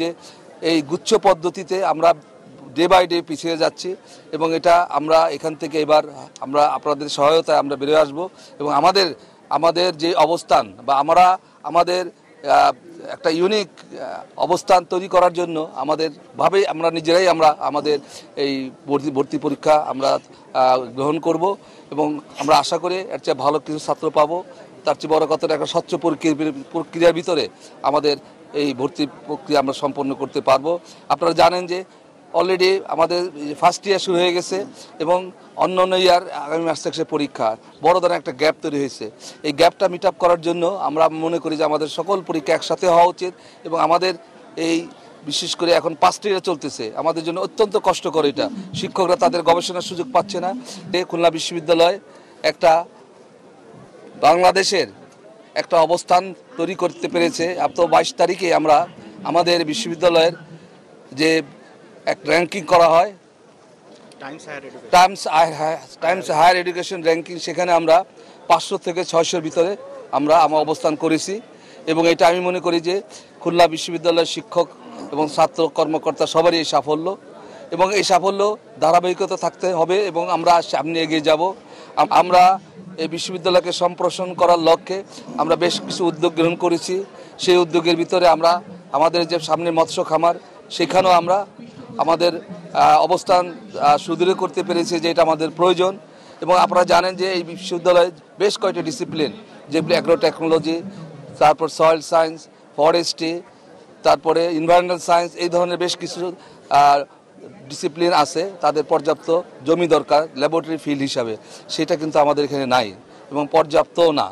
যে এই গুচ্ছ পদ্ধতিতে আমরা ডে বাই ডে পিছিয়ে যাচ্ছি এবং এটা আমরা এখান থেকে এবার আমরা আপনাদের সহায়তায় আমরা বেরিয়ে আসব এবং আমাদের যে অবস্থান বা আমাদের একটা ইউনিক অবস্থান তৈরি করার জন্য আমরা নিজেরাই আমাদের এই ভর্তি পরীক্ষা আমরা গ্রহণ করব এবং আমরা আশা করি এর চেয়ে ভালো কিছু ছাত্র পাবো। তার চেয়ে বড় কথা একটা স্বচ্ছ প্রক্রিয়ার ভিতরে আমাদের এই ভর্তি প্রক্রিয়া আমরা সম্পন্ন করতে পারবো। আপনারা জানেন যে অলরেডি আমাদের ফার্স্ট ইয়ার শুরু হয়ে গেছে এবং অন্য ইয়ার আগামী মাস থেকে পরীক্ষা বড় ধরনের একটা গ্যাপ তৈরি হয়েছে। এই গ্যাপটা মিট আপ করার জন্য আমরা মনে করি যে আমাদের সকল পরীক্ষা একসাথে হওয়া উচিত এবং আমাদের এই বিশেষ করে এখন 5টা ইয়ার চলতেছে, আমাদের জন্য অত্যন্ত কষ্টকর। এটা শিক্ষকরা তাদের গবেষণার সুযোগ পাচ্ছে না। খুলনা বিশ্ববিদ্যালয় একটা বাংলাদেশের একটা অবস্থান তৈরি করতে পেরেছে। আপ তো 22 তারিখে আমরা আমাদের বিশ্ববিদ্যালয়ের যে এক র্যাঙ্কিং করা হয় টাইমস হায়ার এডুকেশন র্যাঙ্কিং, সেখানে আমরা 500 থেকে 600-র ভিতরে আমরা অবস্থান করেছি এবং এটা আমি মনে করি যে খুলনা বিশ্ববিদ্যালয়ের শিক্ষক এবং ছাত্র কর্মকর্তা সবারই এই সাফল্য এবং এই সাফল্য ধারাবাহিকতা থাকতে হবে এবং আমরা সামনে এগিয়ে যাব। আমরা এই বিশ্ববিদ্যালয়কে সম্প্রসারণ করার লক্ষ্যে আমরা বেশ কিছু উদ্যোগ গ্রহণ করেছি। সেই উদ্যোগের ভিতরে আমরা আমাদের যে সামনে মৎস্য খামার, সেখানেও আমরা আমাদের অবস্থান সুদৃঢ় করতে পেরেছি যে এটা আমাদের প্রয়োজন। এবং আপনারা জানেন যে এই বিশ্ববিদ্যালয়ে বেশ কয়েকটি ডিসিপ্লিন, যেগুলি অ্যাগ্রো টেকনোলজি, তারপর সয়েল সায়েন্স, ফরেস্ট্রি, তারপরে এনভায়রনমেন্টাল সায়েন্স, এই ধরনের বেশ কিছু ডিসিপ্লিন আছে। তাদের পর্যাপ্ত জমি দরকার ল্যাবরেটরি ফিল্ড হিসাবে, সেটা কিন্তু আমাদের এখানে নাই এবং পর্যাপ্তও না।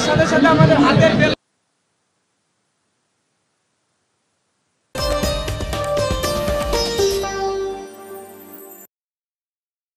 সাথে সাথে আমাদের হাতের